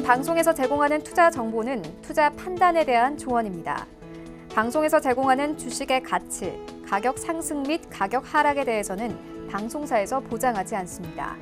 본 방송에서 제공하는 투자 정보는 투자 판단에 대한 조언입니다. 방송에서 제공하는 주식의 가치, 가격 상승 및 가격 하락에 대해서는 방송사에서 보장하지 않습니다.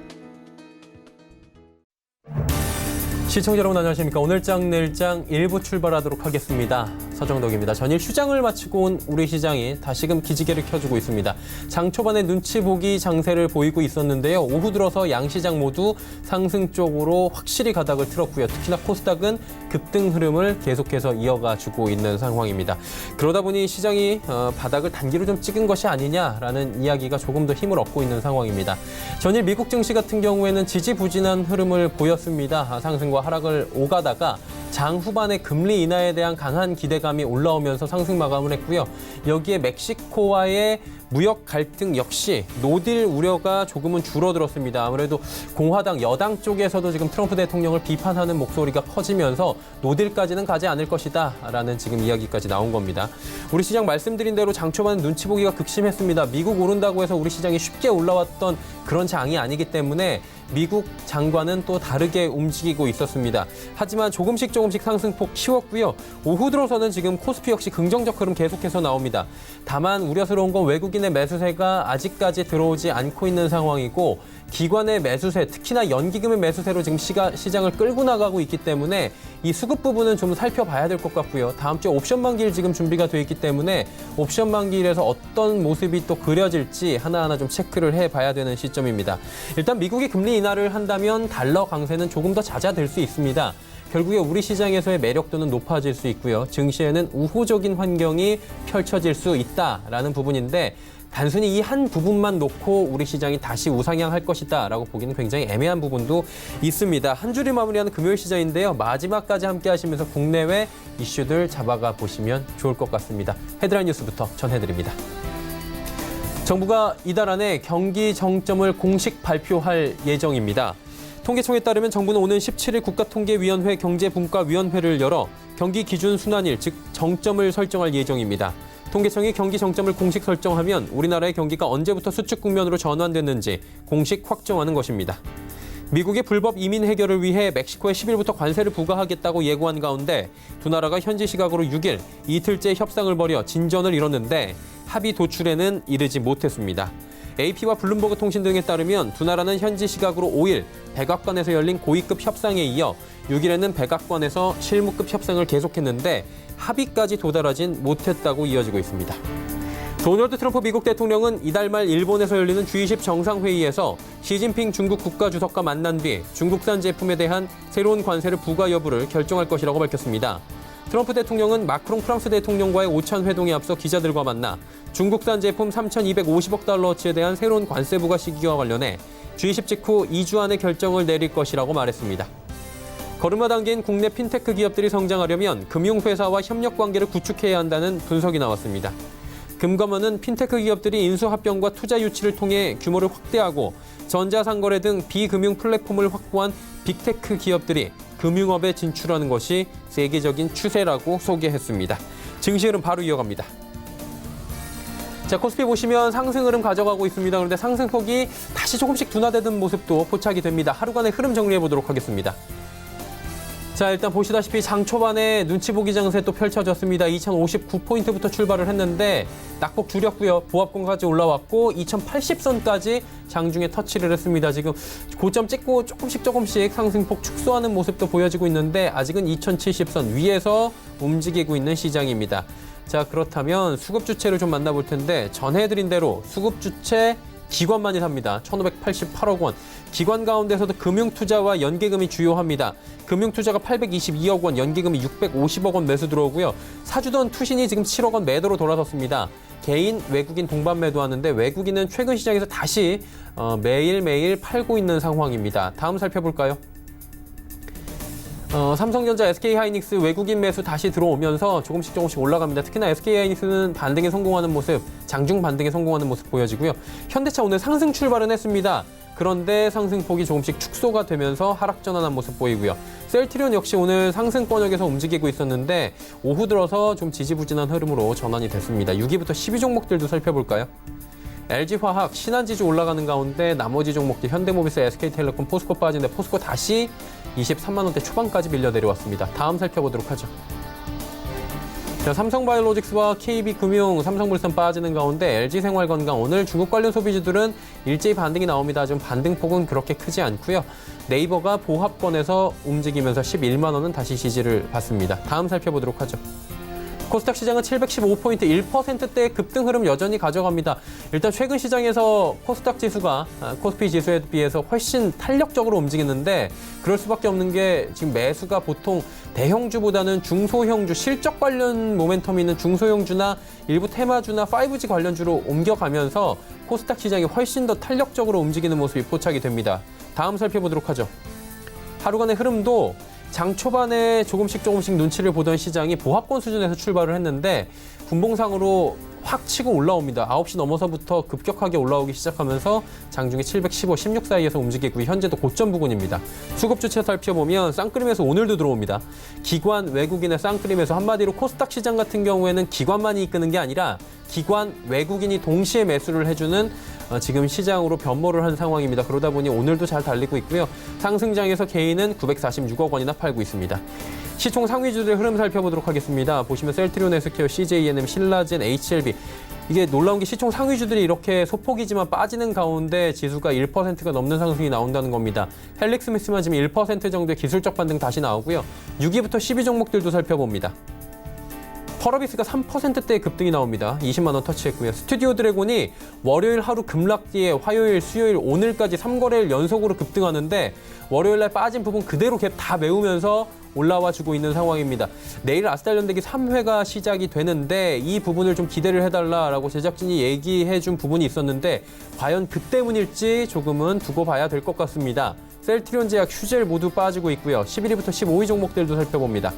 시청자 여러분 안녕하십니까. 오늘장 내일장 1부 출발하도록 하겠습니다. 서정덕입니다. 전일 휴장을 마치고 온 우리 시장이 다시금 기지개를 켜주고 있습니다. 장 초반에 눈치 보기 장세를 보이고 있었는데요. 오후 들어서 양시장 모두 상승 쪽으로 확실히 가닥을 틀었고요. 특히나 코스닥은 급등 흐름을 계속해서 이어가주고 있는 상황입니다. 그러다 보니 시장이 바닥을 단기로 좀 찍은 것이 아니냐라는 이야기가 조금 더 힘을 얻고 있는 상황입니다. 전일 미국 증시 같은 경우에는 지지부진한 흐름을 보였습니다. 상승과 하락을 오가다가 장 후반에 금리 인하에 대한 강한 기대감이 올라오면서 상승 마감을 했고요. 여기에 멕시코와의 무역 갈등 역시 노딜 우려가 조금은 줄어들었습니다. 아무래도 공화당 여당 쪽에서도 지금 트럼프 대통령을 비판하는 목소리가 커지면서 노딜까지는 가지 않을 것이다 라는 지금 이야기까지 나온 겁니다. 우리 시장 말씀드린 대로 장 초반에 눈치 보기가 극심했습니다. 미국 오른다고 해서 우리 시장이 쉽게 올라왔던 그런 장이 아니기 때문에 미국 장과는 또 다르게 움직이고 있었습니다. 하지만 조금씩 상승폭 키웠고요. 오후 들어서는 지금 코스피 역시 긍정적 흐름 계속해서 나옵니다. 다만 우려스러운 건 외국인의 매수세가 아직까지 들어오지 않고 있는 상황이고 기관의 매수세, 특히나 연기금의 매수세로 지금 시장을 끌고 나가고 있기 때문에 이 수급 부분은 좀 살펴봐야 될 것 같고요. 다음 주에 옵션 만기일 지금 준비가 돼 있기 때문에 옵션 만기일에서 어떤 모습이 또 그려질지 하나하나 좀 체크를 해봐야 되는 시점입니다. 일단 미국이 금리 인하를 한다면 달러 강세는 조금 더 잦아들 수 있습니다. 결국에 우리 시장에서의 매력도는 높아질 수 있고요. 증시에는 우호적인 환경이 펼쳐질 수 있다라는 부분인데 단순히 이 한 부분만 놓고 우리 시장이 다시 우상향할 것이다라고 보기는 굉장히 애매한 부분도 있습니다. 한 주를 마무리하는 금요일 시장인데요. 마지막까지 함께 하시면서 국내외 이슈들 잡아가 보시면 좋을 것 같습니다. 헤드라인 뉴스부터 전해드립니다. 정부가 이달 안에 경기 정점을 공식 발표할 예정입니다. 통계청에 따르면 정부는 오는 17일 국가통계위원회 경제분과위원회를 열어 경기 기준 순환일, 즉 정점을 설정할 예정입니다. 통계청이 경기 정점을 공식 설정하면 우리나라의 경기가 언제부터 수축 국면으로 전환됐는지 공식 확정하는 것입니다. 미국의 불법 이민 해결을 위해 멕시코에 10일부터 관세를 부과하겠다고 예고한 가운데 두 나라가 현지 시각으로 6일 이틀째 협상을 벌여 진전을 이뤘는데 합의 도출에는 이르지 못했습니다. AP와 블룸버그 통신 등에 따르면 두 나라는 현지 시각으로 5일 백악관에서 열린 고위급 협상에 이어 6일에는 백악관에서 실무급 협상을 계속했는데 합의까지 도달하진 못했다고 이어지고 있습니다. 도널드 트럼프 미국 대통령은 이달 말 일본에서 열리는 G20 정상회의에서 시진핑 중국 국가주석과 만난 뒤 중국산 제품에 대한 새로운 관세를 부과 여부를 결정할 것이라고 밝혔습니다. 트럼프 대통령은 마크롱 프랑스 대통령과의 오찬 회동에 앞서 기자들과 만나 중국산 제품 3,250억 달러어치에 대한 새로운 관세 부과 시기와 관련해 G20 직후 2주 안에 결정을 내릴 것이라고 말했습니다. 걸음마 단계인 국내 핀테크 기업들이 성장하려면 금융회사와 협력 관계를 구축해야 한다는 분석이 나왔습니다. 금감원은 핀테크 기업들이 인수합병과 투자 유치를 통해 규모를 확대하고 전자상거래 등 비금융 플랫폼을 확보한 빅테크 기업들이 금융업에 진출하는 것이 세계적인 추세라고 소개했습니다. 증시 흐름 바로 이어갑니다. 자, 코스피 보시면 상승 흐름 가져가고 있습니다. 그런데 상승폭이 다시 조금씩 둔화되는 모습도 포착이 됩니다. 하루간의 흐름 정리해 보도록 하겠습니다. 자, 일단 보시다시피 장 초반에 눈치 보기 장세 또 펼쳐졌습니다. 2059포인트부터 출발을 했는데 낙폭 줄였고요. 보합권까지 올라왔고 2080선까지 장중에 터치를 했습니다. 지금 고점 찍고 조금씩 상승폭 축소하는 모습도 보여지고 있는데 아직은 2070선 위에서 움직이고 있는 시장입니다. 자, 그렇다면 수급 주체를 좀 만나볼 텐데 전해드린 대로 수급 주체 기관만이 삽니다. 1,588억 원. 기관 가운데서도 금융투자와 연기금이 주요합니다. 금융투자가 822억 원, 연기금이 650억 원 매수 들어오고요. 사주던 투신이 지금 7억 원 매도로 돌아섰습니다. 개인, 외국인 동반 매도하는데 외국인은 최근 시장에서 다시 매일매일 팔고 있는 상황입니다. 다음 살펴볼까요? 삼성전자, SK하이닉스 외국인 매수 다시 들어오면서 조금씩 올라갑니다. 특히나 SK하이닉스는 반등에 성공하는 모습, 장중 반등에 성공하는 모습 보여지고요. 현대차 오늘 상승 출발은 했습니다. 그런데 상승폭이 조금씩 축소가 되면서 하락 전환한 모습 보이고요. 셀트리온 역시 오늘 상승권역에서 움직이고 있었는데 오후 들어서 좀 지지부진한 흐름으로 전환이 됐습니다. 6위부터 10위 종목들도 살펴볼까요? LG화학, 신한지주 올라가는 가운데 나머지 종목들 현대모비스, SK텔레콤, 포스코 빠지는데 포스코 다시 23만 원대 초반까지 밀려 내려왔습니다. 다음 살펴보도록 하죠. 자, 삼성바이오로직스와 KB금융, 삼성물산 빠지는 가운데 LG생활건강, 오늘 중국 관련 소비주들은 일제히 반등이 나옵니다. 좀 반등폭은 그렇게 크지 않고요. 네이버가 보합권에서 움직이면서 11만 원은 다시 지지를 받습니다. 다음 살펴보도록 하죠. 코스닥 시장은 715포인트 1%대의 급등 흐름 여전히 가져갑니다. 일단 최근 시장에서 코스닥 지수가 코스피 지수에 비해서 훨씬 탄력적으로 움직이는데 그럴 수밖에 없는 게 지금 매수가 보통 대형주보다는 중소형주, 실적 관련 모멘텀이 있는 중소형주나 일부 테마주나 5G 관련주로 옮겨가면서 코스닥 시장이 훨씬 더 탄력적으로 움직이는 모습이 포착이 됩니다. 다음 살펴보도록 하죠. 하루간의 흐름도 장 초반에 조금씩 눈치를 보던 시장이 보합권 수준에서 출발을 했는데 분봉상으로 확 치고 올라옵니다. 9시 넘어서부터 급격하게 올라오기 시작하면서 장중에 715, 16 사이에서 움직이고 현재도 고점 부근입니다. 수급 주체 살펴보면 쌍끌림에서 오늘도 들어옵니다. 기관, 외국인의 쌍끌림에서 한마디로 코스닥 시장 같은 경우에는 기관만이 이끄는 게 아니라 기관, 외국인이 동시에 매수를 해주는 지금 시장으로 변모를 한 상황입니다. 그러다 보니 오늘도 잘 달리고 있고요. 상승장에서 개인은 946억 원이나 팔고 있습니다. 시총 상위주들의 흐름 살펴보도록 하겠습니다. 보시면 셀트리온, 헬스케어, CJENM, 신라젠, HLB. 이게 놀라운 게 시총 상위주들이 이렇게 소폭이지만 빠지는 가운데 지수가 1%가 넘는 상승이 나온다는 겁니다. 헬릭스미스만 지금 1% 정도의 기술적 반등 다시 나오고요. 6위부터 10위 종목들도 살펴봅니다. 펄어비스가 3%대의 급등이 나옵니다. 20만 원 터치했고요. 스튜디오 드래곤이 월요일 하루 급락 뒤에 화요일, 수요일, 오늘까지 3거래일 연속으로 급등하는데 월요일 날 빠진 부분 그대로 갭 다 메우면서 올라와 주고 있는 상황입니다. 내일 아스달 연대기 3회가 시작이 되는데 이 부분을 좀 기대를 해달라라고 제작진이 얘기해 준 부분이 있었는데 과연 그 때문일지 조금은 두고 봐야 될 것 같습니다. 셀트리온 제약, 휴젤 모두 빠지고 있고요. 11위부터 15위 종목들도 살펴봅니다.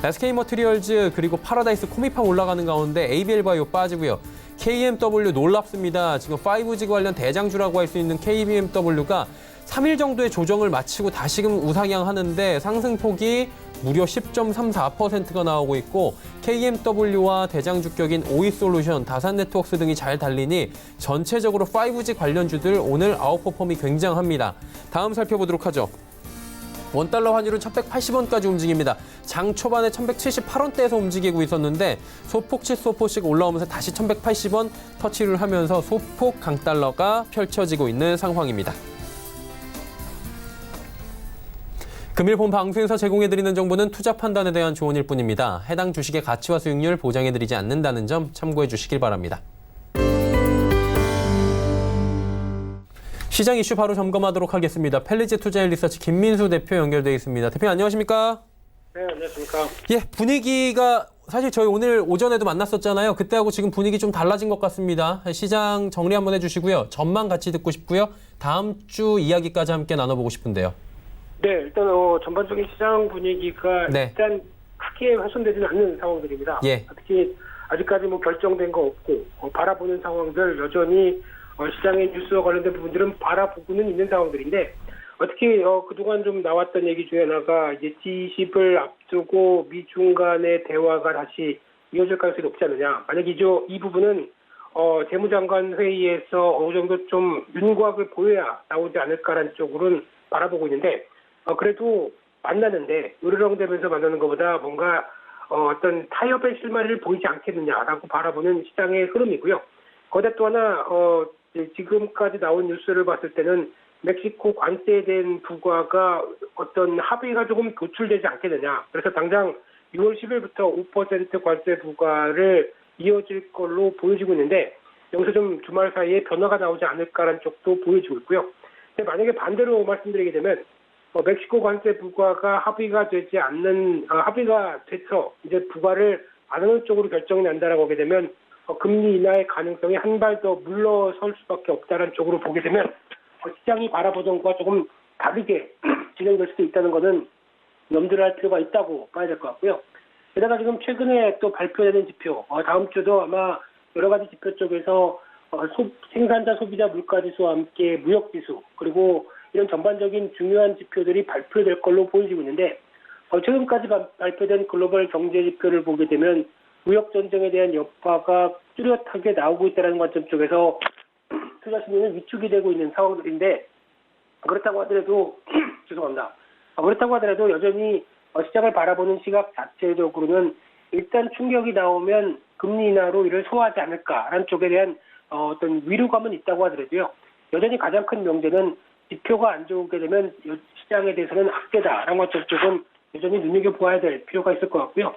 SK머티리얼즈 그리고 파라다이스, 코미팜 올라가는 가운데 ABL바이오 빠지고요. KMW 놀랍습니다. 지금 5G 관련 대장주라고 할 수 있는 KBMW가 3일 정도의 조정을 마치고 다시금 우상향하는데 상승폭이 무려 10.34%가 나오고 있고 KMW와 대장주격인 오이솔루션, 다산네트워크스 등이 잘 달리니 전체적으로 5G 관련주들 오늘 아웃퍼폼이 굉장합니다. 다음 살펴보도록 하죠. 원달러 환율은 1180원까지 움직입니다. 장 초반에 1178원대에서 움직이고 있었는데 소폭씩 올라오면서 다시 1180원 터치를 하면서 소폭 강달러가 펼쳐지고 있는 상황입니다. 금일 본 방송에서 제공해드리는 정보는 투자 판단에 대한 조언일 뿐입니다. 해당 주식의 가치와 수익률 보장해드리지 않는다는 점 참고해 주시길 바랍니다. 시장 이슈 바로 점검하도록 하겠습니다. 펠리제 투자일리서치 김민수 대표 연결되어 있습니다. 대표님 안녕하십니까? 네, 안녕하십니까? 예, 분위기가 사실 저희 오늘 오전에도 만났었잖아요. 그때하고 지금 분위기 좀 달라진 것 같습니다. 시장 정리 한번 해주시고요. 전망 같이 듣고 싶고요. 다음 주 이야기까지 함께 나눠보고 싶은데요. 네, 일단 전반적인 시장 분위기가 네. 일단 크게 훼손되지는 않는 상황들입니다. 예. 특히 아직까지 결정된 거 없고 바라보는 상황들 여전히 시장의 뉴스와 관련된 부분들은 바라보고는 있는 상황들인데 특히 그동안 좀 나왔던 얘기 중에 하나가 이제 G20을 앞두고 미중 간의 대화가 다시 이어질 가능성이 높지 않느냐. 만약 이 부분은 재무장관 회의에서 어느 정도 좀 윤곽을 보여야 나오지 않을까라는 쪽으로는 바라보고 있는데 그래도 만나는데 으르렁대면서 만나는 것보다 뭔가 어떤 타협의 실마리를 보이지 않겠느냐라고 바라보는 시장의 흐름이고요. 거기다 또 하나 지금까지 나온 뉴스를 봤을 때는 멕시코 관세에 대한 부과가 어떤 합의가 조금 도출되지 않겠느냐. 그래서 당장 6월 10일부터 5% 관세 부과를 이어질 걸로 보여지고 있는데 여기서 좀 주말 사이에 변화가 나오지 않을까라는 쪽도 보여지고 있고요. 근데 만약에 반대로 말씀드리게 되면 멕시코 관세 부과가 합의가 돼서 이제 부과를 안 하는 쪽으로 결정이 난다라고 하게 되면 금리 인하의 가능성이 한 발 더 물러설 수밖에 없다는 쪽으로 보게 되면 시장이 바라보던 것과 조금 다르게 진행될 수도 있다는 것은 염두를 할 필요가 있다고 봐야 될 것 같고요. 게다가 지금 최근에 또 발표되는 지표, 다음 주도 아마 여러 가지 지표 쪽에서 생산자 소비자 물가지수와 함께 무역지수 그리고 이런 전반적인 중요한 지표들이 발표될 걸로 보여지고 있는데 최근까지 발표된 글로벌 경제 지표를 보게 되면 무역 전쟁에 대한 여파가 뚜렷하게 나오고 있다는 관점 쪽에서 투자 심리는 위축이 되고 있는 상황들인데 그렇다고 하더라도 죄송합니다. 그렇다고 하더라도 여전히 시장을 바라보는 시각 자체적으로는 일단 충격이 나오면 금리 인하로 이를 소화하지 않을까라는 쪽에 대한 어떤 위로감은 있다고 하더라도요. 여전히 가장 큰 명제는 지표가 안 좋게 되면 시장에 대해서는 악재다라는 것 쪽은 여전히 눈여겨보아야 될 필요가 있을 것 같고요.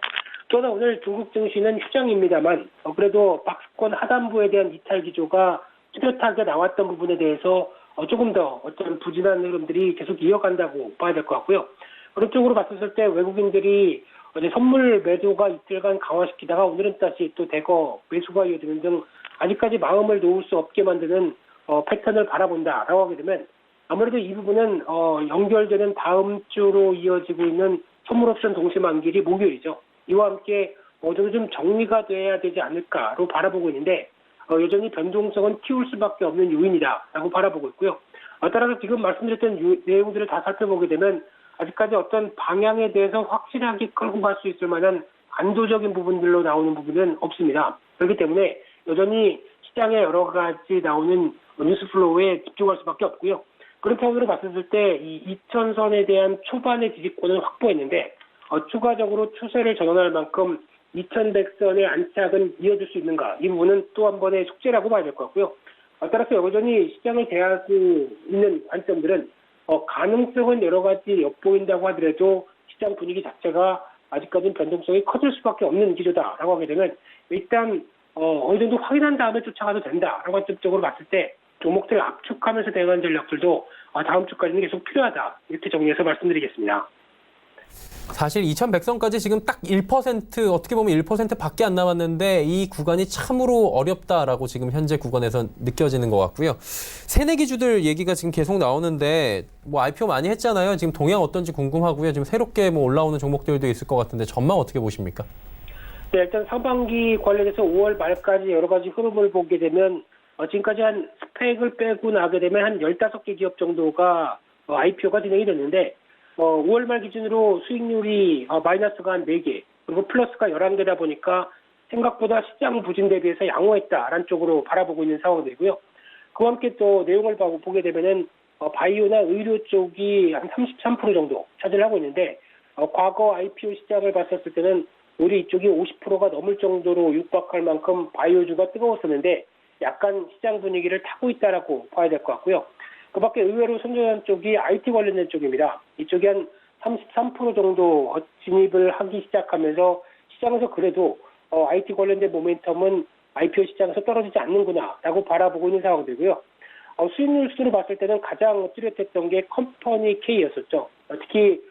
또한 오늘 중국 증시는 휴장입니다만 그래도 박스권 하단부에 대한 이탈 기조가 뚜렷하게 나왔던 부분에 대해서 조금 더 어떤 부진한 흐름들이 계속 이어간다고 봐야 될 것 같고요. 그런 쪽으로 봤을 때 외국인들이 어제 선물 매도가 이틀간 강화시키다가 오늘은 다시 또 대거 매수가 이어지는 등 아직까지 마음을 놓을 수 없게 만드는 패턴을 바라본다라고 하게 되면 아무래도 이 부분은 연결되는 다음 주로 이어지고 있는 선물 옵션 동시만기일이 목요일이죠. 이와 함께 어느 정도 좀 정리가 돼야 되지 않을까로 바라보고 있는데 여전히 변동성은 키울 수밖에 없는 요인이다라고 바라보고 있고요. 따라서 지금 말씀드렸던 내용들을 다 살펴보게 되면 아직까지 어떤 방향에 대해서 확실하게 끌고 갈 수 있을 만한 안도적인 부분들로 나오는 부분은 없습니다. 그렇기 때문에 여전히 시장에 여러 가지 나오는 뉴스 플로우에 집중할 수밖에 없고요. 그런 차원으로 봤을 때 이 2000선에 대한 초반의 지지권을 확보했는데 추가적으로 추세를 전환할 만큼 2100선의 안착은 이어질 수 있는가? 이 부분은 또 한 번의 숙제라고 봐야 될 것 같고요. 따라서 여전히 시장을 대하고 있는 관점들은 가능성은 여러 가지 엿보인다고 하더라도 시장 분위기 자체가 아직까지는 변동성이 커질 수밖에 없는 기조다라고 하게 되면 일단 어느 정도 확인한 다음에 쫓아가도 된다라고 관점적으로 봤을 때 종목들을 압축하면서 대응하는 전략들도 다음 주까지는 계속 필요하다. 이렇게 정리해서 말씀드리겠습니다. 사실 2100선까지 지금 딱 1% 어떻게 보면 1%밖에 안 남았는데 이 구간이 참으로 어렵다라고 지금 현재 구간에서 느껴지는 것 같고요. 새내기주들 얘기가 지금 계속 나오는데 뭐 IPO 많이 했잖아요. 지금 동향 어떤지 궁금하고요. 지금 새롭게 뭐 올라오는 종목들도 있을 것 같은데 전망 어떻게 보십니까? 네, 일단 상반기 관련해서 5월 말까지 여러 가지 흐름을 보게 되면 지금까지 한 스펙을 빼고 나게 되면 한 15개 기업 정도가 IPO가 진행이 됐는데 5월 말 기준으로 수익률이 마이너스가 한 4개, 그리고 플러스가 11개다 보니까 생각보다 시장 부진 대비해서 양호했다라는 쪽으로 바라보고 있는 상황들이고요. 그와 함께 또 내용을 보게 되면은 바이오나 의료 쪽이 한 33% 정도 차지를 하고 있는데 과거 IPO 시장을 봤었을 때는 우리 이쪽이 50%가 넘을 정도로 육박할 만큼 바이오주가 뜨거웠었는데 약간 시장 분위기를 타고 있다라고 봐야 될 것 같고요. 그 밖에 의외로 선전한 쪽이 IT 관련된 쪽입니다. 이쪽이 한 33% 정도 진입을 하기 시작하면서 시장에서 그래도 IT 관련된 모멘텀은 IPO 시장에서 떨어지지 않는구나라고 바라보고 있는 상황들이고요. 수익률 수준을 봤을 때는 가장 뚜렷했던 게 컴퍼니 K였었죠. 특히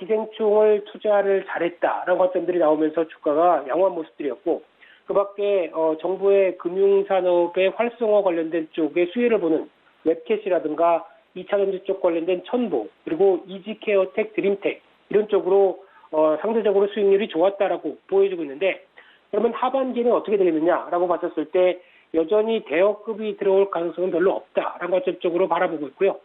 기생충을 투자를 잘했다라는 관점들이 나오면서 주가가 양호한 모습들이었고 그 밖에 정부의 금융산업의 활성화 관련된 쪽에 수혜를 보는 웹캐시라든가 2차전지 쪽 관련된 천보, 그리고 이지케어텍, 드림텍 이런 쪽으로 상대적으로 수익률이 좋았다라고 보여주고 있는데 그러면 하반기는 어떻게 되겠느냐라고 봤었을 때 여전히 대여급이 들어올 가능성은 별로 없다라는 관점적으로 바라보고 있고요.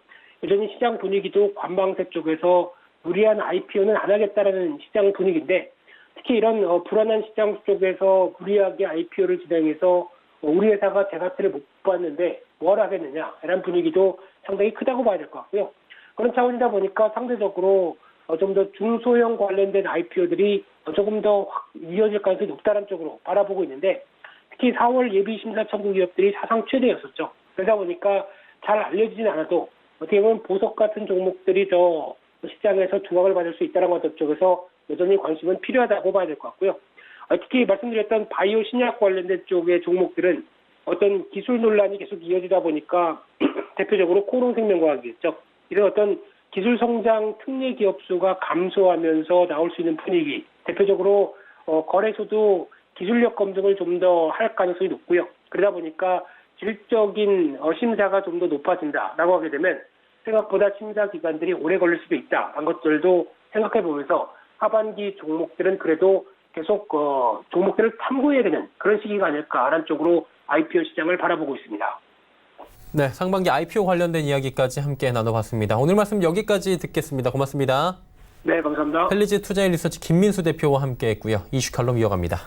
여전히 시장 분위기도 관방세 쪽에서 무리한 IPO는 안 하겠다라는 시장 분위기인데 특히 이런 불안한 시장 쪽에서 무리하게 IPO를 진행해서 우리 회사가 재가치를 못 봤는데 뭘 하겠느냐 이런 분위기도 상당히 크다고 봐야 될 것 같고요. 그런 차원이다 보니까 상대적으로 좀 더 중소형 관련된 IPO들이 조금 더 확 이어질 가능성이 높다는 쪽으로 바라보고 있는데 특히 4월 예비 심사 청구 기업들이 사상 최대였었죠. 그러다 보니까 잘 알려지진 않아도 어떻게 보면 보석 같은 종목들이 더 시장에서 두각을 받을 수 있다는 것 쪽에서 여전히 관심은 필요하다고 봐야 될 것 같고요. 특히 말씀드렸던 바이오 신약 관련된 쪽의 종목들은 어떤 기술 논란이 계속 이어지다 보니까 대표적으로 코롱생명과학이었죠. 이런 어떤 기술 성장 특례 기업 수가 감소하면서 나올 수 있는 분위기. 대표적으로 거래소도 기술력 검증을 좀 더 할 가능성이 높고요. 그러다 보니까 질적인 심사가 좀 더 높아진다라고 하게 되면 생각보다 심사 기간들이 오래 걸릴 수도 있다라는 것들도 생각해 보면서 하반기 종목들은 그래도 계속 종목들을 탐구해야 되는 그런 시기가 아닐까라는 쪽으로 IPO 시장을 바라보고 있습니다. 네, 상반기 IPO 관련된 이야기까지 함께 나눠봤습니다. 오늘 말씀 여기까지 듣겠습니다. 고맙습니다. 네, 감사합니다. 펠리즈 투자인 리서치 김민수 대표와 함께했고요. 이슈 칼럼 이어갑니다.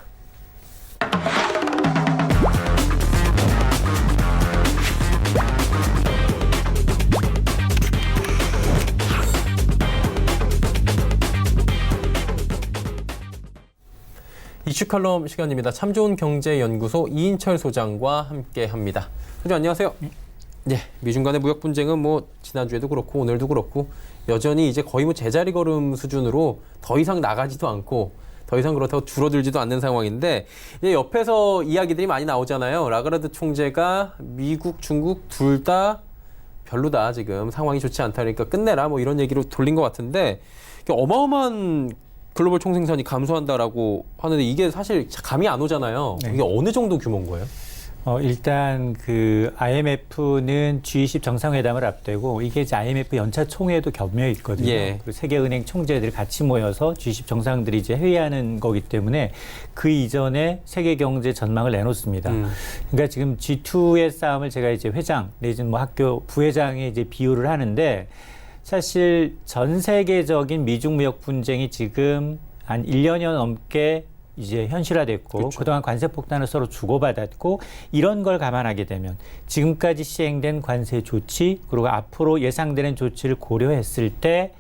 이슈 칼럼 시간입니다. 참 좋은 경제연구소 이인철 소장과 함께합니다. 소장 안녕하세요. 네, 미중 간의 무역 분쟁은 뭐 지난주에도 그렇고 오늘도 그렇고 여전히 이제 거의 뭐 제자리 걸음 수준으로 더 이상 나가지도 않고 더 이상 그렇다고 줄어들지도 않는 상황인데 이제 옆에서 이야기들이 많이 나오잖아요. 라가르드 총재가 미국, 중국 둘 다 별로다 지금 상황이 좋지 않다 그러니까 끝내라 뭐 이런 얘기로 돌린 것 같은데 어마어마한 글로벌 총생산이 감소한다라고 하는데 이게 사실 감이 안 오잖아요. 네. 이게 어느 정도 규모인 거예요? 일단 그 IMF는 G20 정상회담을 앞두고 이게 이제 IMF 연차 총회도 겹쳐 있거든요. 예. 그리고 세계은행 총재들이 같이 모여서 G20 정상들이 이제 회의하는 거기 때문에 그 이전에 세계 경제 전망을 내놓습니다. 그러니까 지금 G2의 싸움을 제가 이제 회장 내지는 뭐 학교 부회장에 이제 비유를 하는데 사실 전 세계적인 미중 무역 분쟁이 지금 한 1년여 넘게 이제 현실화됐고 그렇죠. 그동안 관세 폭탄을 서로 주고받았고 이런 걸 감안하게 되면 지금까지 시행된 관세 조치 그리고 앞으로 예상되는 조치를 고려했을 때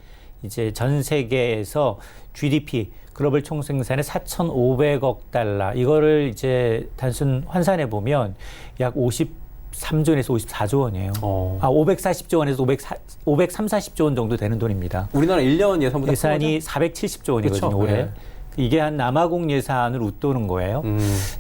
이제 전 세계에서 GDP 글로벌 총생산의 4,500억 달러 이거를 이제 단순 환산해 보면 약 53조 원에서 54조 원이에요. 540조 원에서 530조 원 정도 되는 돈입니다. 우리나라 1년 예산보다 예산이 470조 원이거든요, 그렇죠. 올해. 네. 이게 한 남아공 예산을 웃도는 거예요.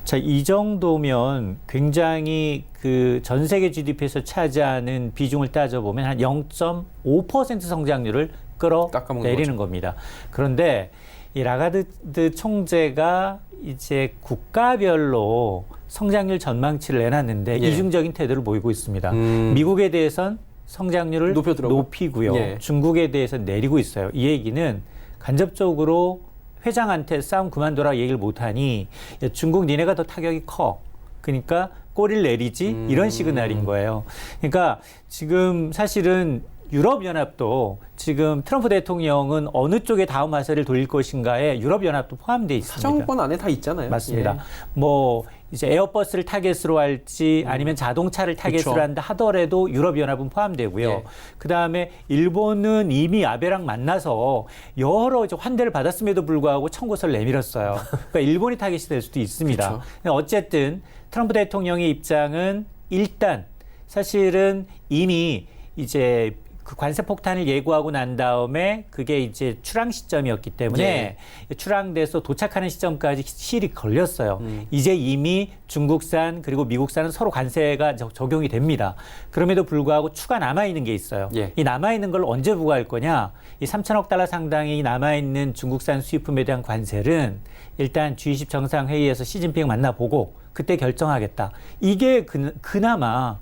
자, 이 정도면 굉장히 그 전 세계 GDP에서 차지하는 비중을 따져보면 한 0.5% 성장률을 끌어내리는 겁니다. 그런데 이 라가르드 총재가 이제 국가별로 성장률 전망치를 내놨는데 예. 이중적인 태도를 보이고 있습니다. 미국에 대해선 성장률을 높이고요. 예. 중국에 대해서 내리고 있어요. 이 얘기는 간접적으로 회장한테 싸움 그만둬라 얘기를 못하니 야, 중국 니네가 더 타격이 커. 그러니까 꼬리를 내리지 이런 시그널인 거예요. 그러니까 지금 사실은 유럽연합도 지금 트럼프 대통령은 어느 쪽에 다음 화살을 돌릴 것인가에 유럽연합도 포함되어 있습니다. 사정권 안에 다 있잖아요. 맞습니다. 예. 뭐 이제 에어버스를 타겟으로 할지 아니면 자동차를 타겟으로 그쵸. 한다 하더라도 유럽연합은 포함되고요. 예. 그다음에 일본은 이미 아베랑 만나서 여러 이제 환대를 받았음에도 불구하고 청구서를 내밀었어요. 그러니까 일본이 타겟이 될 수도 있습니다. 어쨌든 트럼프 대통령의 입장은 일단 사실은 이미 이제 그 관세 폭탄을 예고하고 난 다음에 그게 이제 출항 시점이었기 때문에 출항돼서 도착하는 시점까지 시일이 걸렸어요. 이제 이미 중국산 그리고 미국산은 서로 관세가 적용이 됩니다. 그럼에도 불구하고 추가 남아있는 게 있어요. 예. 이 남아있는 걸 언제 부과할 거냐? 이 3천억 달러 상당의 남아있는 중국산 수입품에 대한 관세는 일단 G20 정상회의에서 시진핑 만나보고 그때 결정하겠다. 이게 그나마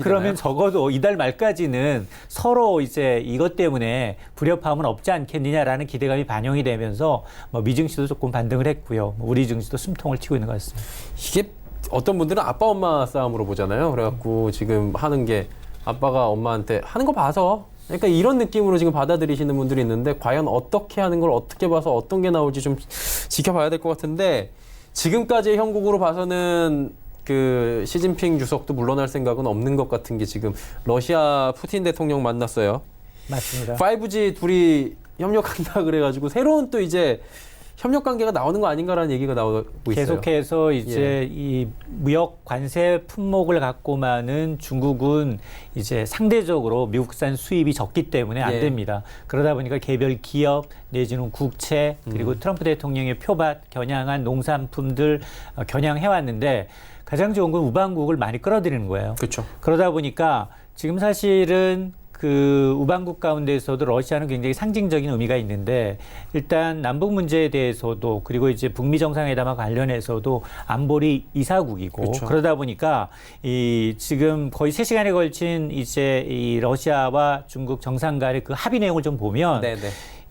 그러면 적어도 이달 말까지는 서로 이제 이것 때문에 불협화음은 없지 않겠느냐라는 기대감이 반영이 되면서 뭐 미증 시도 조금 반등을 했고요. 우리 증시도 숨통을 튀고 있는 것 같습니다. 이게 어떤 분들은 아빠 엄마 싸움으로 보잖아요. 그래갖고 지금 하는 게 아빠가 엄마한테 하는 거 봐서 그러니까 이런 느낌으로 지금 받아들이시는 분들이 있는데 과연 어떻게 하는 걸 어떻게 봐서 어떤 게 나올지 좀 지켜봐야 될 것 같은데 지금까지의 형국으로 봐서는 그 시진핑 주석도 물러날 생각은 없는 것 같은 게 지금 러시아 푸틴 대통령 만났어요. 맞습니다. 5G 둘이 협력한다 그래가지고 새로운 또 이제 협력 관계가 나오는 거 아닌가라는 얘기가 나오고 있어요. 계속해서 이제 이 무역 관세 품목을 갖고 많은 중국은 이제 상대적으로 미국산 수입이 적기 때문에 안 됩니다. 그러다 보니까 개별 기업 내지는 국채 그리고 트럼프 대통령의 표밭 겨냥한 농산품들 겨냥해 왔는데 가장 좋은 건 우방국을 많이 끌어들이는 거예요. 그렇죠. 그러다 보니까 지금 사실은 그 우방국 가운데서도 러시아는 굉장히 상징적인 의미가 있는데 일단 남북 문제에 대해서도 그리고 이제 북미 정상회담과 관련해서도 안보리 이사국이고 그렇죠. 그러다 보니까 이 지금 거의 3시간에 걸친 이제 이 러시아와 중국 정상 간의 그 합의 내용을 좀 보면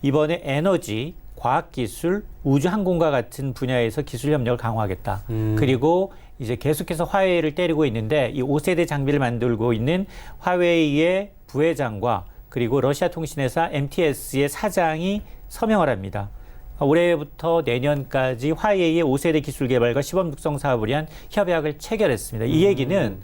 이번에 에너지, 과학기술, 우주항공과 같은 분야에서 기술 협력을 강화하겠다. 그리고 이제 계속해서 화웨이를 때리고 있는데 이 5세대 장비를 만들고 있는 화웨이의 부회장과 그리고 러시아 통신회사 MTS의 사장이 서명을 합니다. 올해부터 내년까지 화웨이의 5세대 기술 개발과 시범 육성 사업을 위한 협약을 체결했습니다. 이 얘기는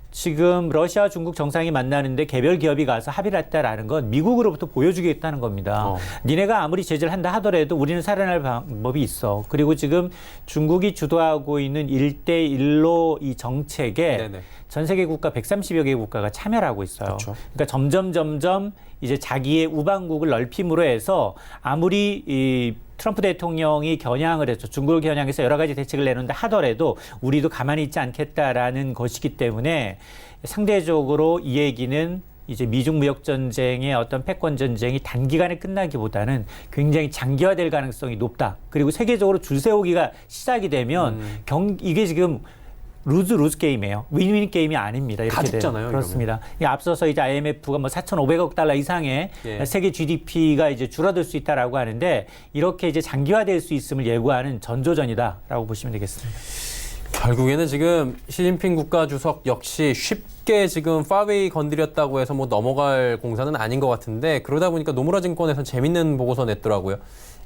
지금 러시아와 중국 정상이 만나는데 개별 기업이 가서 합의를 했다라는 건 미국으로부터 보여주겠다는 겁니다. 니네가 아무리 제재를 한다 하더라도 우리는 살아날 방법이 있어. 그리고 지금 중국이 주도하고 있는 1대1로 이 정책에 네네. 전 세계 국가 130여 개 국가가 참여를 하고 있어요. 그렇죠. 그러니까 점점 이제 자기의 우방국을 넓힘으로 해서 아무리 이 트럼프 대통령이 겨냥을 해서 중국을 겨냥해서 여러 가지 대책을 내놓는다 하더라도 우리도 가만히 있지 않겠다라는 것이기 때문에 상대적으로 이 얘기는 이제 미중 무역 전쟁의 어떤 패권 전쟁이 단기간에 끝나기보다는 굉장히 장기화될 가능성이 높다. 그리고 세계적으로 줄 세우기가 시작이 되면 이게 지금 루즈 게임이에요. 윈윈 게임이 아닙니다. 이렇게 다 죽잖아요. 그렇습니다. 앞서서 이제 IMF가 뭐 4,500억 달러 이상의 예. 세계 GDP가 이제 줄어들 수 있다라고 하는데 이렇게 이제 장기화될 수 있음을 예고하는 전조전이다라고 보시면 되겠습니다. 결국에는 지금 시진핑 국가주석 역시 쉽게 지금 파웨이 건드렸다고 해서 뭐 넘어갈 공사는 아닌 것 같은데 그러다 보니까 노무라 증권에서 재밌는 보고서 냈더라고요.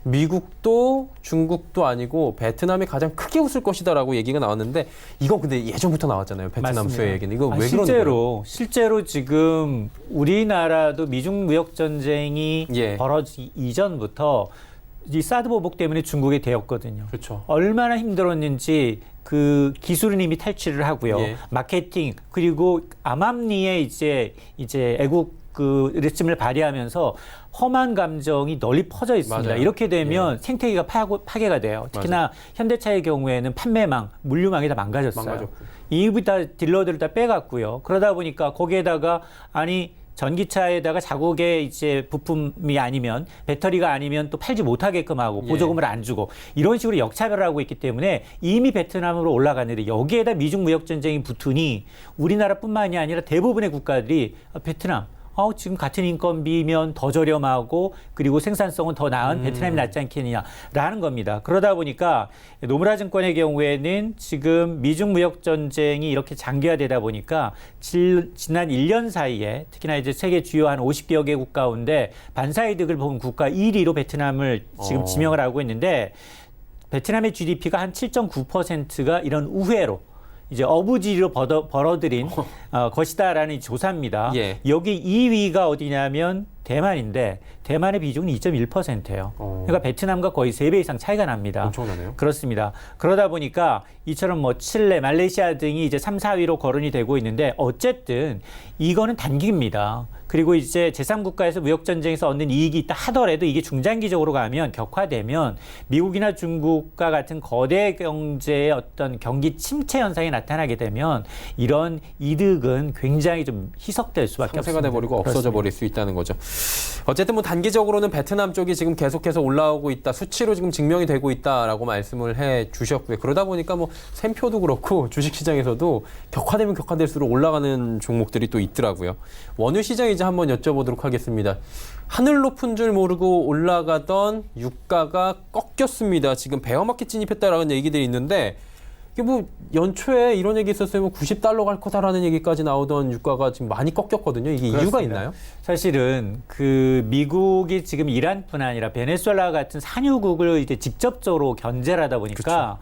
미국도 중국도 아니고 베트남이 가장 크게 웃을 것이다라고 얘기가 나왔는데 이거 근데 예전부터 나왔잖아요. 베트남 맞습니다. 수혜 얘기는. 이거 왜 그러는 거예요? 실제로 지금 우리나라도 미중 무역 전쟁이 예. 벌어지기 이전부터 이 사드 보복 때문에 중국에 대었거든요. 그렇죠. 얼마나 힘들었는지 그 기술은 이미 탈취를 하고요. 예. 마케팅 그리고 암암리에 이제 애국 그 리즘을 발휘하면서 험한 감정이 널리 퍼져 있습니다. 맞아요. 이렇게 되면 생태계가 파괴가 돼요. 특히나 맞아요. 현대차의 경우에는 판매망, 물류망이 다 망가졌어요. 망가졌고. 이부 다 딜러들을 다 빼갔고요. 그러다 보니까 거기에다가 전기차에다가 자국의 이제 부품이 아니면 배터리가 아니면 또 팔지 못하게끔 하고 보조금을 안 주고 이런 식으로 역차별을 하고 있기 때문에 이미 베트남으로 올라갔는데 여기에다 미중 무역 전쟁이 붙으니 우리나라뿐만이 아니라 대부분의 국가들이 베트남 지금 같은 인건비면 더 저렴하고 그리고 생산성은 더 나은 베트남이 낫지 않겠느냐라는 겁니다. 그러다 보니까 노무라 증권의 경우에는 지금 미중 무역 전쟁이 이렇게 장기화되다 보니까 지난 1년 사이에 특히나 이제 세계 주요 한 50여 개국 가운데 반사이득을 본 국가 1위로 베트남을 지금 지명을 하고 있는데 베트남의 GDP가 한 7.9%가 이런 우회로 이제 어부지리로 벌어들인 것이다라는 조사입니다. 예. 여기 2위가 어디냐면 대만인데 대만의 비중은 2.1%예요. 그러니까 베트남과 거의 3배 이상 차이가 납니다. 엄청나네요. 그렇습니다. 그러다 보니까 이처럼 뭐 칠레, 말레이시아 등이 이제 3, 4위로 거론이 되고 있는데 어쨌든 이거는 단기입니다. 그리고 이제 제3국가에서 무역전쟁에서 얻는 이익이 있다 하더라도 이게 중장기적으로 가면 격화되면 미국이나 중국과 같은 거대 경제의 어떤 경기 침체 현상이 나타나게 되면 이런 이득은 굉장히 좀 희석될 수밖에 없습니다. 상쇄가 돼버리고 없어져 버릴 수 있다는 거죠. 어쨌든 뭐 단기적으로는 베트남 쪽이 지금 계속해서 올라오고 있다. 수치로 지금 증명이 되고 있다라고 말씀을 해 주셨고요. 그러다 보니까 뭐 샘표도 그렇고 주식시장에서도 격화되면 격화될수록 올라가는 종목들이 또 있더라고요. 원유 시장 이제 한번 여쭤보도록 하겠습니다. 하늘 높은 줄 모르고 올라가던 유가가 꺾였습니다. 지금 베어마켓 진입했다라는 얘기들이 있는데 이게 뭐 연초에 이런 얘기 있었어요. 뭐 90달러 갈 거다라는 얘기까지 나오던 유가가 지금 많이 꺾였거든요. 이게 그렇습니다. 이유가 있나요? 사실은 그 미국이 지금 이란뿐 아니라 베네수엘라 같은 산유국을 이제 직접적으로 견제를 하다 보니까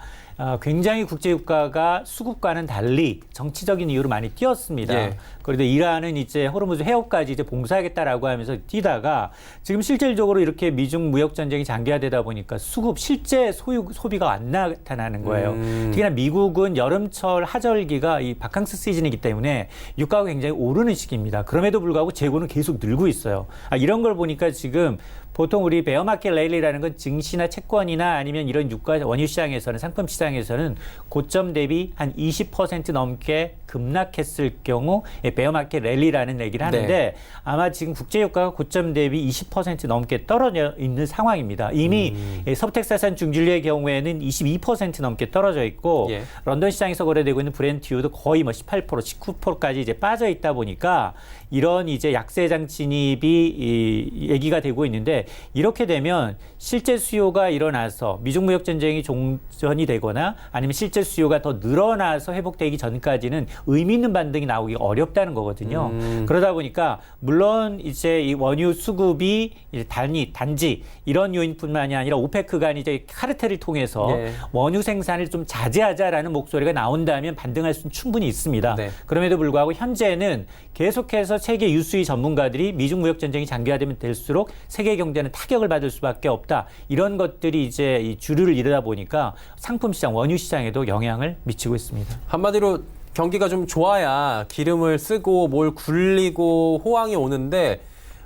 굉장히 국제유가가 수급과는 달리 정치적인 이유로 많이 뛰었습니다. 예. 그런데 이란은 이제 호르무즈 해협까지 이제 봉쇄하겠다라고 하면서 뛰다가 지금 실질적으로 이렇게 미중 무역 전쟁이 장기화되다 보니까 실제 소비가 안 나타나는 거예요. 특히나 미국은 여름철 하절기가 이 바캉스 시즌이기 때문에 유가가 굉장히 오르는 시기입니다. 그럼에도 불구하고 재고는 계속 늘고 있어요. 이런 걸 보니까 지금 보통 우리 베어마켓 랠리라는 건 증시나 채권이나 아니면 이런 유가 원유 시장에서는 상품 시장에서는 고점 대비 한 20% 넘게 급락했을 경우 베어마켓 랠리라는 얘기를 하는데 네. 아마 지금 국제유가가 고점 대비 20% 넘게 떨어져 있는 상황입니다. 이미 서부텍사산 중진류의 경우에는 22% 넘게 떨어져 있고 예. 런던 시장에서 거래되고 있는 브렌트유도 거의 뭐 18%, 19%까지 이제 빠져 있다 보니까 이런 이제 약세장 진입이 얘기가 되고 있는데 이렇게 되면 실제 수요가 일어나서 미중무역 전쟁이 종전이 되거나 아니면 실제 수요가 더 늘어나서 회복되기 전까지는 의미 있는 반등이 나오기 어렵다는 거거든요. 그러다 보니까 물론 이제 이 원유 수급이 이제 단지 이런 요인뿐만이 아니라 오페크가 이제 카르텔을 통해서 예. 원유 생산을 좀 자제하자라는 목소리가 나온다면 반등할 수는 충분히 있습니다. 네. 그럼에도 불구하고 현재는 계속해서 세계 유수의 전문가들이 미중 무역 전쟁이 장기화되면 될수록 세계 경제는 타격을 받을 수밖에 없다. 이런 것들이 이제 이 주류를 이루다 보니까 상품 시장, 원유 시장에도 영향을 미치고 있습니다. 한마디로 경기가 좀 좋아야 기름을 쓰고 뭘 굴리고 호황이 오는데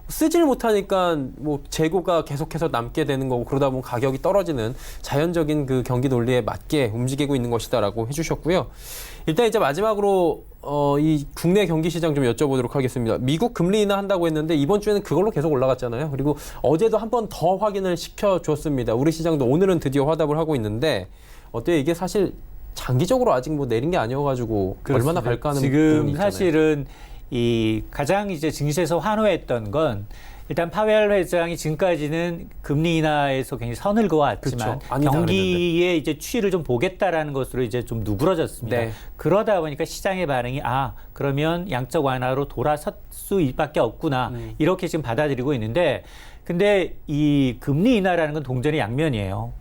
쓰질 못하니까 뭐 재고가 계속해서 남게 되는 거고 그러다 보면 가격이 떨어지는 자연적인 그 경기 논리에 맞게 움직이고 있는 것이다라고 해주셨고요. 일단 이제 마지막으로 이 국내 경기 시장 좀 여쭤보도록 하겠습니다. 미국 금리 인하한다고 했는데 이번 주에는 그걸로 계속 올라갔잖아요. 그리고 어제도 한 번 더 확인을 시켜줬습니다. 우리 시장도 오늘은 드디어 화답을 하고 있는데 어때요? 이게 사실 장기적으로 아직 뭐 내린 게 아니어가지고 얼마나 갈까 하는 부분이 지금 있잖아요. 사실은 이 가장 이제 증시에서 환호했던 건 일단 파웰 회장이 지금까지는 금리 인하에서 굉장히 선을 그어왔지만 그렇죠. 아니다 경기의 이제 추이를 좀 보겠다라는 것으로 이제 좀 누그러졌습니다. 네. 그러다 보니까 시장의 반응이 그러면 양적 완화로 돌아설 수밖에 없구나 이렇게 지금 받아들이고 있는데 근데 이 금리 인하라는 건 동전의 양면이에요.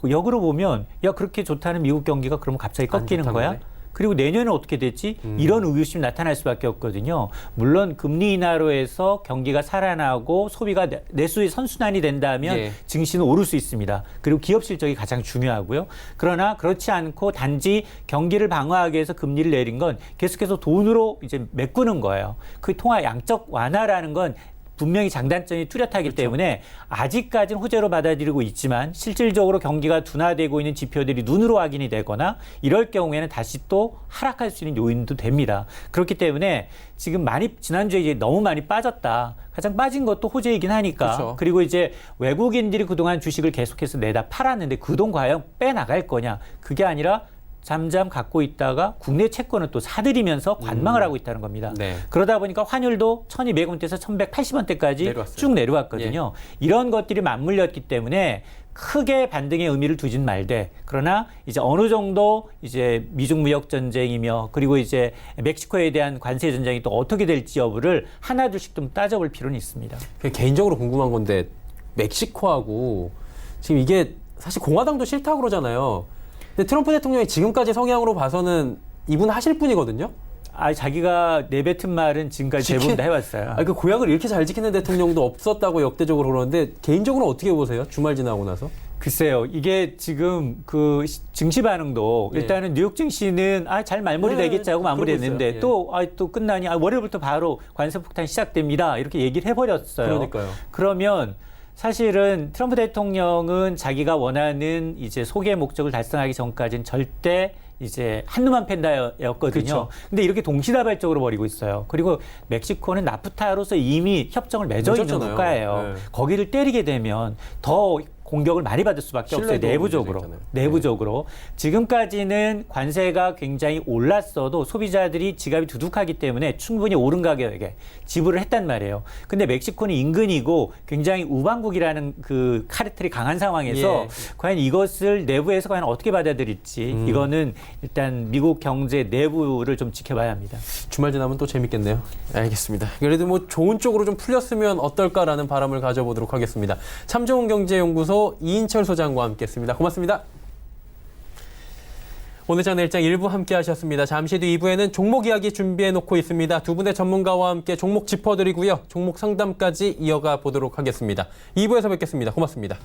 역으로 보면 그렇게 좋다는 미국 경기가 그러면 갑자기 꺾이는 좋다는 거야? 거네. 그리고 내년에 어떻게 됐지? 이런 의구심이 나타날 수밖에 없거든요. 물론 금리 인하로 해서 경기가 살아나고 소비가 내수의 선순환이 된다면 예. 증시는 오를 수 있습니다. 그리고 기업 실적이 가장 중요하고요. 그러나 그렇지 않고 단지 경기를 방어하기 위해서 금리를 내린 건 계속해서 돈으로 이제 메꾸는 거예요. 그 통화 양적 완화라는 건 분명히 장단점이 뚜렷하기 때문에 아직까지는 호재로 받아들이고 있지만 실질적으로 경기가 둔화되고 있는 지표들이 눈으로 확인이 되거나 이럴 경우에는 다시 또 하락할 수 있는 요인도 됩니다. 그렇기 때문에 지금 지난주에 이제 너무 많이 빠졌다. 가장 빠진 것도 호재이긴 하니까. 그렇죠. 그리고 이제 외국인들이 그동안 주식을 계속해서 내다 팔았는데 그 돈 과연 빼나갈 거냐. 그게 아니라 잠잠 갖고 있다가 국내 채권을 또 사들이면서 관망을 하고 있다는 겁니다. 네. 그러다 보니까 환율도 1200원대에서 1180원대까지 내려왔어요. 쭉 내려왔거든요. 이런 것들이 맞물렸기 때문에 크게 반등의 의미를 두진 말되 그러나 이제 어느 정도 이제 미중 무역 전쟁이며 그리고 이제 멕시코에 대한 관세 전쟁이 또 어떻게 될지 여부를 하나둘씩 좀 따져볼 필요는 있습니다. 개인적으로 궁금한 건데 멕시코하고 지금 이게 사실 공화당도 싫다고 그러잖아요. 근데 트럼프 대통령이 지금까지 성향으로 봐서는 이분 하실 분이거든요. 자기가 내뱉은 말은 지금까지 대부분 다 해왔어요. 그 공약을 이렇게 잘 지키는 대통령도 없었다고 역대적으로 그러는데 개인적으로 어떻게 보세요? 주말 지나고 나서? 글쎄요, 이게 지금 그 증시 반응도 네. 일단은 뉴욕 증시는 잘 마무리 되겠지 하고 마무리했는데 그러고 있어요. 또 끝나니 월요일부터 바로 관세 폭탄 시작됩니다. 이렇게 얘기를 해버렸어요. 그러니까요. 그러면 사실은 트럼프 대통령은 자기가 원하는 이제 소개 목적을 달성하기 전까지는 절대 이제 한눈만 팬다였거든요. 그렇죠. 근데 이렇게 동시다발적으로 벌이고 있어요. 그리고 멕시코는 나프타로서 이미 협정을 맺어 있는 맺었잖아요. 국가예요. 네. 거기를 때리게 되면 더 공격을 많이 받을 수밖에 없어요. 신뢰도 내부적으로. 문제가 있잖아요. 내부적으로. 지금까지는 관세가 굉장히 올랐어도 소비자들이 지갑이 두둑하기 때문에 충분히 오른 가격에 지불을 했단 말이에요. 근데 멕시코는 인근이고 굉장히 우방국이라는 그 카르텔이 강한 상황에서 예. 과연 이것을 내부에서 과연 어떻게 받아들일지 이거는 일단 미국 경제 내부를 좀 지켜봐야 합니다. 주말 지나면 또 재밌겠네요. 알겠습니다. 그래도 뭐 좋은 쪽으로 좀 풀렸으면 어떨까라는 바람을 가져보도록 하겠습니다. 참좋은 경제연구소 이인철 소장과 함께했습니다. 고맙습니다. 오늘 장 내일장 1부 함께 하셨습니다. 잠시 뒤 2부에는 종목 이야기 준비해놓고 있습니다. 두 분의 전문가와 함께 종목 짚어드리고요. 종목 상담까지 이어가 보도록 하겠습니다. 2부에서 뵙겠습니다. 고맙습니다.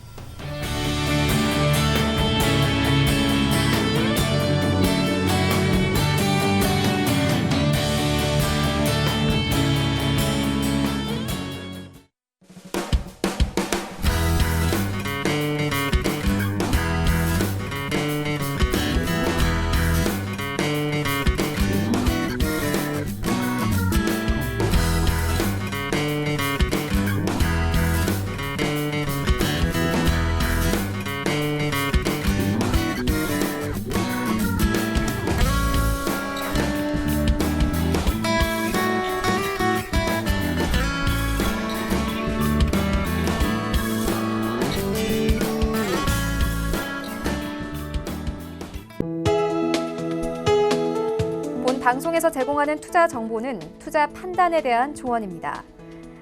방송에서 제공하는 투자 정보는 투자 판단에 대한 조언입니다.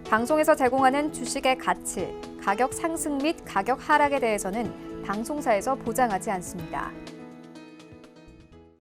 방송에서 제공하는 주식의 가치, 가격 상승 및 가격 하락에 대해서는 방송사에서 보장하지 않습니다.